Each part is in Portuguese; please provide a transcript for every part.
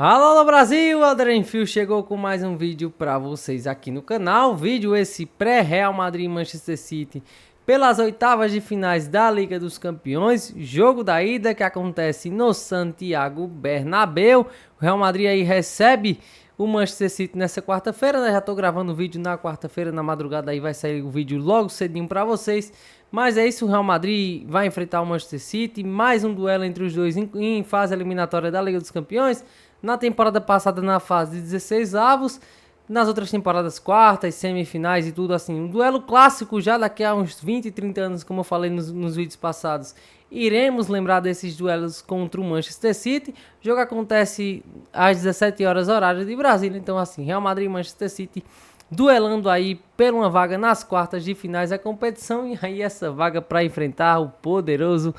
Alô, alô Brasil, Adrenfio chegou com mais um vídeo pra vocês aqui no canal. Vídeo esse pré-Real Madrid e Manchester City pelas oitavas de finais da Liga dos Campeões. Jogo da ida que acontece no Santiago Bernabéu. O Real Madrid aí recebe o Manchester City nessa quarta-feira, né? Já tô gravando o vídeo na quarta-feira, na madrugada aí vai sair o vídeo logo cedinho pra vocês. Mas é isso, o Real Madrid vai enfrentar o Manchester City, mais um duelo entre os dois em fase eliminatória da Liga dos Campeões. Na temporada passada na fase de 16 avos, nas outras temporadas quartas, semifinais e tudo assim. Um duelo clássico já daqui a uns 20, 30 anos, como eu falei nos vídeos passados. Iremos lembrar desses duelos contra o Manchester City. O jogo acontece às 17 horas horário de Brasília. Então assim, Real Madrid e Manchester City duelando aí por uma vaga nas quartas de finais da competição. E aí essa vaga para enfrentar o poderoso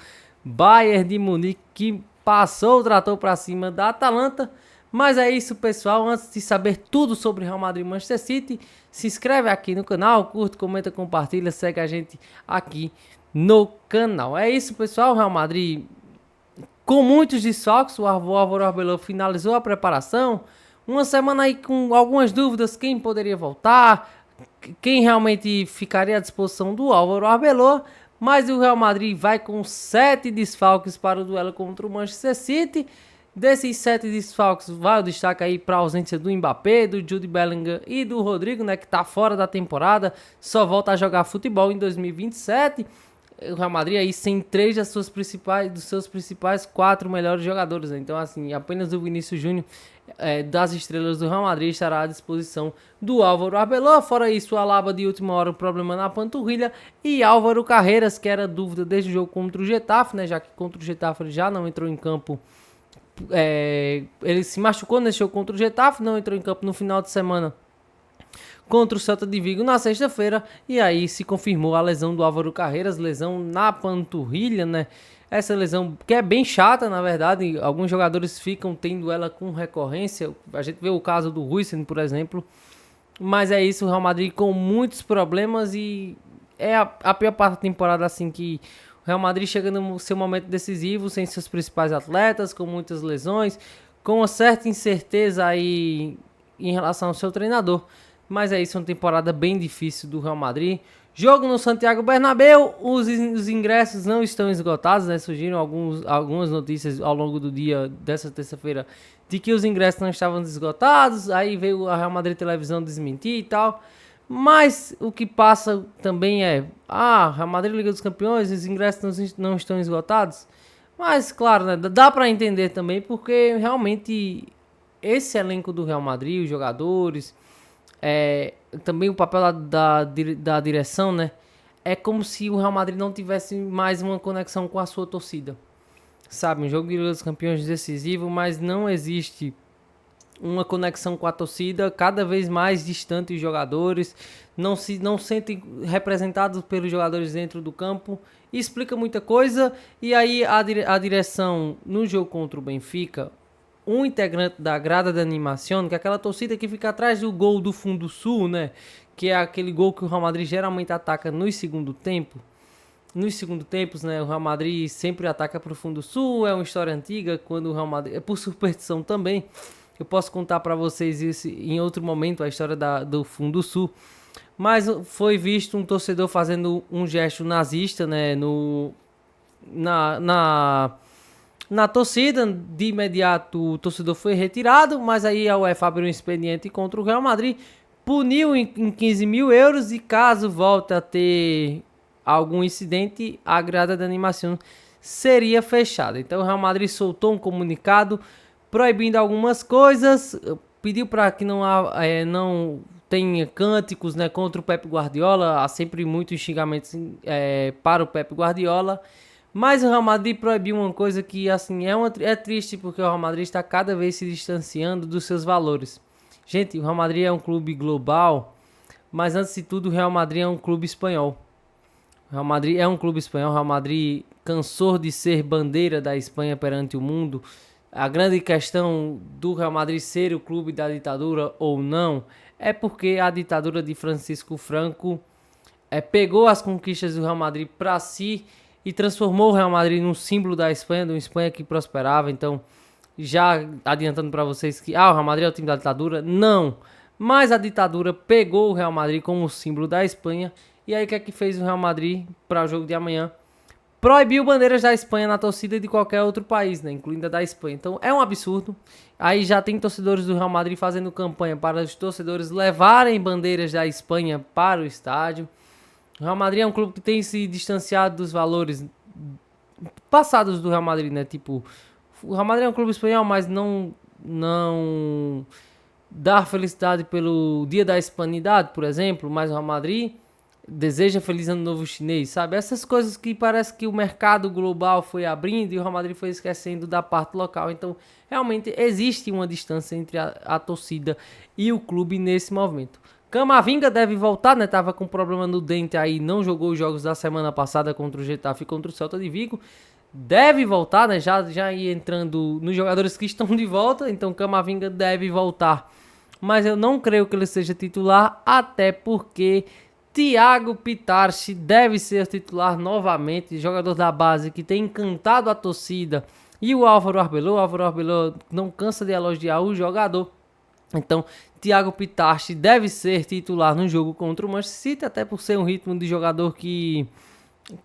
Bayern de Munique, que passou o trator para cima da Atalanta. Mas é isso, pessoal. Antes de saber tudo sobre Real Madrid e Manchester City, se inscreve aqui no canal, curte, comenta, compartilha, segue a gente aqui no canal. É isso, pessoal. Real Madrid com muitos desfalques. O Álvaro Arbeloa finalizou a preparação. Uma semana aí com algumas dúvidas, quem poderia voltar, quem realmente ficaria à disposição do Álvaro Arbeloa. Mas o Real Madrid vai com 7 desfalques para o duelo contra o Manchester City. Desses 7 desfalques, vai o destaque aí para a ausência do Mbappé, do Jude Bellingham e do Rodrigo, né, que está fora da temporada, só volta a jogar futebol em 2027. O Real Madrid aí sem 3 dos seus principais 4 melhores jogadores, né? Então assim, apenas o Vinícius Júnior das estrelas do Real Madrid estará à disposição do Álvaro Arbeloa. Fora isso, o Alaba de última hora, um problema na panturrilha, e Álvaro Carreiras, que era dúvida desde o jogo contra o Getafe, né? Já que contra o Getafe ele já não entrou em campo. Ele se machucou nesse jogo contra o Getafe, não entrou em campo no final de semana contra o Celta de Vigo na sexta-feira, e aí se confirmou a lesão do Álvaro Carreiras, lesão na panturrilha, né? Essa lesão que é bem chata, na verdade, alguns jogadores ficam tendo ela com recorrência, a gente vê o caso do Huijsen, por exemplo, mas é isso, o Real Madrid com muitos problemas e é a pior parte da temporada, assim, que o Real Madrid chega no seu momento decisivo, sem seus principais atletas, com muitas lesões, com uma certa incerteza aí em relação ao seu treinador. Mas é isso, uma temporada bem difícil do Real Madrid. Jogo no Santiago Bernabéu, os ingressos não estão esgotados, né? Surgiram algumas notícias ao longo do dia dessa terça-feira de que os ingressos não estavam esgotados, aí veio a Real Madrid Televisão desmentir e tal. Mas o que passa também Real Madrid Liga dos Campeões, os ingressos não estão esgotados. Mas claro, né? Dá para entender também, porque realmente esse elenco do Real Madrid, os jogadores, também o papel da direção, né? É como se o Real Madrid não tivesse mais uma conexão com a sua torcida. Sabe, um jogo de Liga dos Campeões decisivo, mas não existe uma conexão com a torcida, cada vez mais distante os jogadores, não sentem representados pelos jogadores dentro do campo, e explica muita coisa. E aí a direção no jogo contra o Benfica, um integrante da grada de animação, que é aquela torcida que fica atrás do gol do Fundo Sul, né? Que é aquele gol que o Real Madrid geralmente ataca no segundo tempo. Nos segundos tempos, né? O Real Madrid sempre ataca para o Fundo Sul. É uma história antiga, quando o Real Madrid... É por superstição também. Eu posso contar para vocês isso em outro momento, a história do Fundo Sul. Mas foi visto um torcedor fazendo um gesto nazista, né? Na torcida, de imediato o torcedor foi retirado, mas aí a UEFA abriu um expediente contra o Real Madrid, puniu em 15 mil euros, e caso volte a ter algum incidente, a grada de animação seria fechada. Então o Real Madrid soltou um comunicado proibindo algumas coisas, pediu para que não tenha cânticos, né, contra o Pep Guardiola. Há sempre muitos xingamentos para o Pep Guardiola. Mas o Real Madrid proibiu uma coisa que assim é triste, porque o Real Madrid está cada vez se distanciando dos seus valores. Gente, o Real Madrid é um clube global, mas antes de tudo o Real Madrid é um clube espanhol. O Real Madrid é um clube espanhol. O Real Madrid cansou de ser bandeira da Espanha perante o mundo. A grande questão do Real Madrid ser o clube da ditadura ou não é porque a ditadura de Francisco Franco pegou as conquistas do Real Madrid para si e transformou o Real Madrid num símbolo da Espanha, de uma Espanha que prosperava. Então Já adiantando para vocês que o Real Madrid é o time da ditadura. Não, mas a ditadura pegou o Real Madrid como símbolo da Espanha. E aí o que é que fez o Real Madrid para o jogo de amanhã? Proibiu bandeiras da Espanha na torcida de qualquer outro país, né? Incluindo a da Espanha. Então é um absurdo. Aí já tem torcedores do Real Madrid fazendo campanha para os torcedores levarem bandeiras da Espanha para o estádio. O Real Madrid é um clube que tem se distanciado dos valores passados do Real Madrid, né? Tipo, o Real Madrid é um clube espanhol, mas não dá felicidade pelo Dia da Hispanidade, por exemplo. Mas o Real Madrid deseja Feliz Ano Novo Chinês, sabe? Essas coisas que parece que o mercado global foi abrindo e o Real Madrid foi esquecendo da parte local. Então, realmente existe uma distância entre a torcida e o clube nesse movimento. Camavinga deve voltar, né? Tava com problema no dente aí, não jogou os jogos da semana passada contra o Getafe e contra o Celta de Vigo. Deve voltar, né? Já ir entrando nos jogadores que estão de volta. Então, Camavinga deve voltar. Mas eu não creio que ele seja titular, até porque Thiago Pitarchi deve ser titular novamente, jogador da base que tem encantado a torcida. E o Álvaro Arbeloa não cansa de elogiar o jogador. Então, Thiago Pitarchi deve ser titular no jogo contra o Manchester City, até por ser um ritmo de jogador que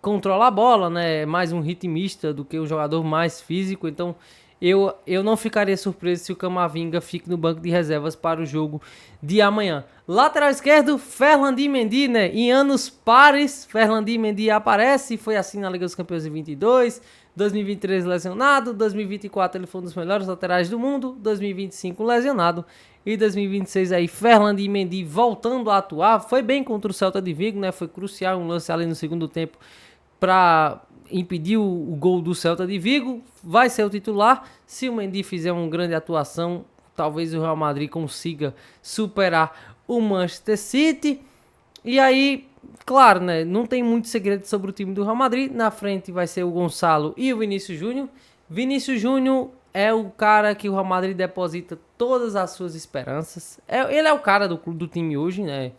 controla a bola, né? Mais um ritmista do que um jogador mais físico. Então, eu não ficaria surpreso se o Camavinga fique no banco de reservas para o jogo de amanhã. Lateral esquerdo, Ferland Mendy, né? Em anos pares, Ferland Mendy aparece. Foi assim na Liga dos Campeões em 22, 2023 lesionado, 2024 ele foi um dos melhores laterais do mundo, 2025 lesionado. E 2026 aí, Ferland Mendy voltando a atuar. Foi bem contra o Celta de Vigo, né? Foi crucial um lance ali no segundo tempo para impedir o gol do Celta de Vigo. Vai ser o titular. Se o Mendy fizer uma grande atuação, talvez o Real Madrid consiga superar o Manchester City. E aí, claro, né? Não tem muito segredo sobre o time do Real Madrid. Na frente vai ser o Gonçalo e o Vinícius Júnior. Vinícius Júnior é o cara que o Real Madrid deposita todas as suas esperanças. Ele é o cara do time hoje, né?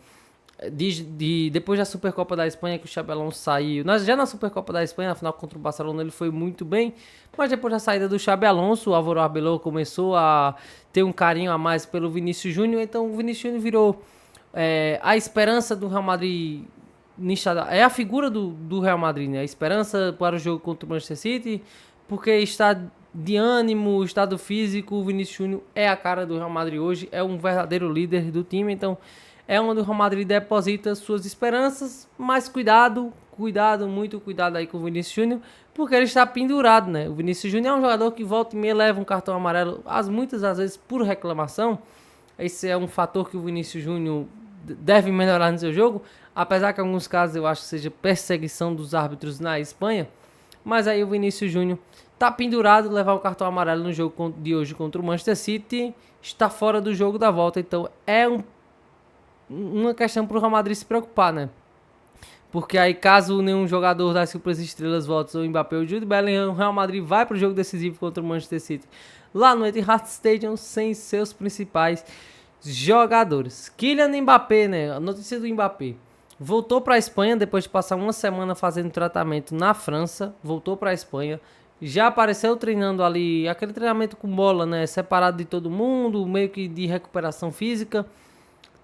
Depois da Supercopa da Espanha que o Xabi Alonso saiu. Já na Supercopa da Espanha, na final contra o Barcelona, ele foi muito bem. Mas depois da saída do Xabi Alonso, o Álvaro Arbeloa começou a ter um carinho a mais pelo Vinícius Júnior. Então o Vinícius Júnior virou a esperança do Real Madrid. É a figura do Real Madrid, né? A esperança para o jogo contra o Manchester City. Porque está de ânimo, estado físico, o Vinícius Júnior é a cara do Real Madrid hoje. É um verdadeiro líder do time. Então é onde o Real Madrid deposita suas esperanças, mas muito cuidado aí com o Vinícius Júnior, porque ele está pendurado, né? O Vinícius Júnior é um jogador que volta e meia leva um cartão amarelo, muitas das vezes por reclamação. Esse é um fator que o Vinícius Júnior deve melhorar no seu jogo, apesar que em alguns casos eu acho que seja perseguição dos árbitros na Espanha, mas aí o Vinícius Júnior está pendurado, levar o cartão amarelo no jogo de hoje contra o Manchester City, está fora do jogo da volta, então é uma questão para o Real Madrid se preocupar, né? Porque aí, caso nenhum jogador das super estrelas volte, ou o Mbappé ou o Jude Bellingham, o Real Madrid vai para o jogo decisivo contra o Manchester City lá no Etihad Stadium sem seus principais jogadores. Kylian Mbappé, né? A notícia do Mbappé. Voltou para a Espanha depois de passar uma semana fazendo tratamento na França. Voltou para a Espanha. Já apareceu treinando ali, aquele treinamento com bola, né? Separado de todo mundo, meio que de recuperação física.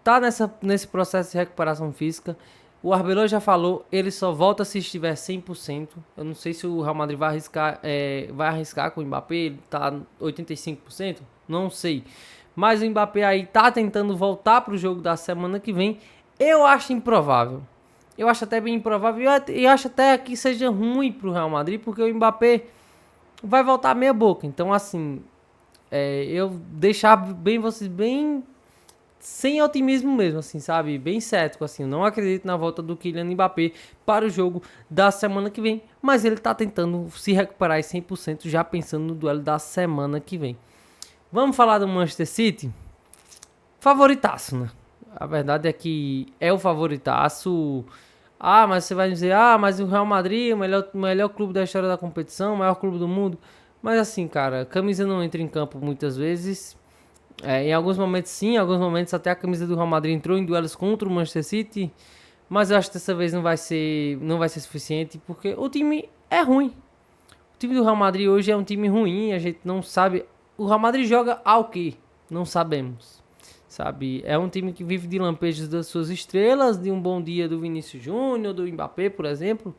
Tá nesse processo de recuperação física. O Arbeloa já falou, ele só volta se estiver 100%. Eu não sei se o Real Madrid vai arriscar com o Mbappé, ele tá 85%, não sei. Mas o Mbappé aí tá tentando voltar pro jogo da semana que vem. Eu acho improvável. Eu acho até bem improvável. E acho até que seja ruim pro Real Madrid, porque o Mbappé vai voltar meia boca. Então, assim, eu deixar vocês bem sem otimismo mesmo, assim, sabe? Bem cético, assim. Eu não acredito na volta do Kylian Mbappé para o jogo da semana que vem. Mas ele tá tentando se recuperar em 100%, já pensando no duelo da semana que vem. Vamos falar do Manchester City? Favoritaço, né? A verdade é que é o favoritaço. Mas você vai dizer, mas o Real Madrid é o melhor clube da história da competição, o maior clube do mundo. Mas assim, cara, a camisa não entra em campo muitas vezes. Em alguns momentos sim, em alguns momentos até a camisa do Real Madrid entrou em duelos contra o Manchester City, mas eu acho que dessa vez não vai ser suficiente, porque o time é ruim. O time do Real Madrid hoje é um time ruim, a gente não sabe o Real Madrid joga ao quê? Não sabemos. Sabe, é um time que vive de lampejos das suas estrelas, de um bom dia do Vinícius Júnior, do Mbappé, por exemplo.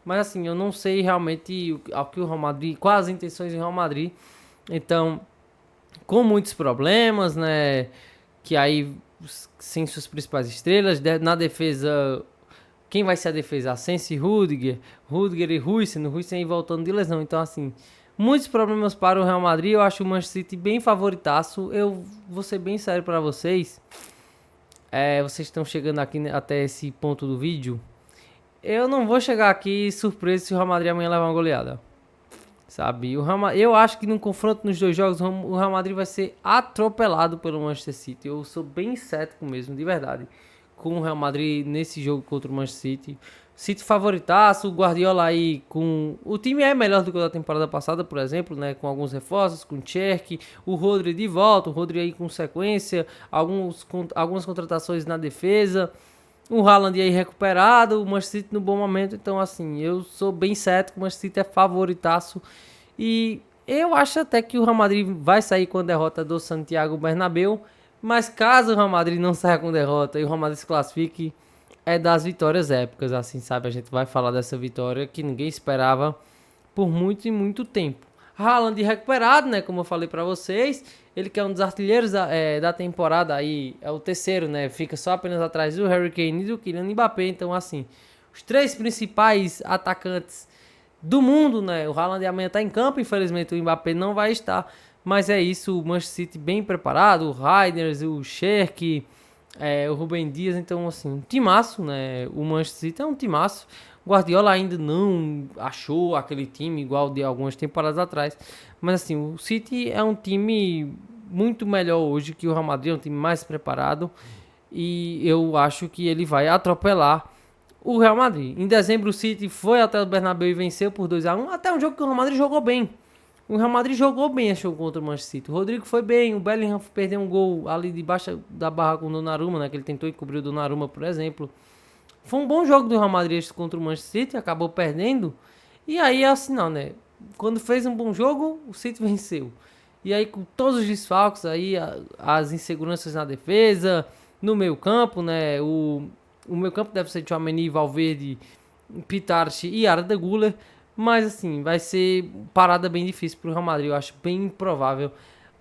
Mas assim, eu não sei realmente ao que o Real Madrid, quais as intenções do Real Madrid. Então, com muitos problemas, né? Que aí, sem suas principais estrelas, na defesa, quem vai ser a defesa? Asensio e Rudiger e Huijsen, o Huijsen aí voltando de lesão. Então, assim, muitos problemas para o Real Madrid. Eu acho o Manchester City bem favoritaço. Eu vou ser bem sério para vocês. Vocês estão chegando aqui até esse ponto do vídeo. Eu não vou chegar aqui surpreso se o Real Madrid amanhã levar uma goleada. Sabe? Eu acho que no confronto nos dois jogos, o Real Madrid vai ser atropelado pelo Manchester City. Eu sou bem cético mesmo, de verdade, com o Real Madrid nesse jogo contra o Manchester City. City favoritaço, o Guardiola aí com... O time é melhor do que o da temporada passada, por exemplo, né? Com alguns reforços, com o Cherki, o Rodri de volta, o Rodri aí com sequência, algumas contratações na defesa, o Haaland aí recuperado, o Manchester City no bom momento. Então, assim, eu sou bem cético, o Manchester City é favoritaço. E eu acho até que o Real Madrid vai sair com a derrota do Santiago Bernabéu. Mas caso o Real Madrid não saia com derrota e o Real Madrid se classifique, é das vitórias épicas, assim, sabe? A gente vai falar dessa vitória que ninguém esperava por muito e muito tempo. Haaland recuperado, né? Como eu falei pra vocês, ele que é um dos artilheiros da temporada aí, é o terceiro, né? Fica só apenas atrás do Harry Kane e do Kylian Mbappé. Então, assim, os três principais atacantes do mundo, né? O Haaland amanhã tá em campo, infelizmente o Mbappé não vai estar. Mas é isso, o Manchester City bem preparado, o Reinders, o Cherki, o Rubem Dias. Então, assim, um timaço, né? O Manchester City é um timaço. O Guardiola ainda não achou aquele time igual de algumas temporadas atrás. Mas, assim, o City é um time muito melhor hoje que o Real Madrid, é um time mais preparado. E eu acho que ele vai atropelar o Real Madrid. Em dezembro, o City foi até o Bernabéu e venceu por 2-1. Até um jogo que o Real Madrid jogou bem. O Real Madrid jogou bem esse jogo contra o Manchester City. O Rodrigo foi bem. O Bellingham perdeu um gol ali debaixo da barra com o Donnarumma, né? Que ele tentou encobrir o Donnarumma, por exemplo. Foi um bom jogo do Real Madrid contra o Manchester City. Acabou perdendo. E aí é assim, não, né? Quando fez um bom jogo, o City venceu. E aí com todos os desfalques aí, as inseguranças na defesa, no meio campo, né? O meio campo deve ser Tchouaméni, Valverde, Pitarchi e Arda Güler. Mas assim, vai ser parada bem difícil para o Real Madrid. Eu acho bem improvável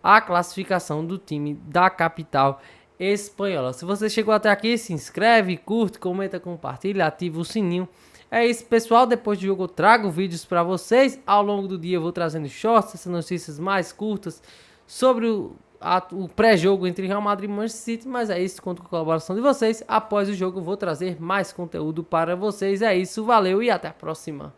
a classificação do time da capital espanhola. Se você chegou até aqui, se inscreve, curte, comenta, compartilha, ativa o sininho. É isso, pessoal. Depois do jogo eu trago vídeos para vocês. Ao longo do dia eu vou trazendo shorts, essas notícias mais curtas sobre o pré-jogo entre Real Madrid e Manchester City. Mas é isso, conto com a colaboração de vocês. Após o jogo eu vou trazer mais conteúdo para vocês. É isso, valeu e até a próxima.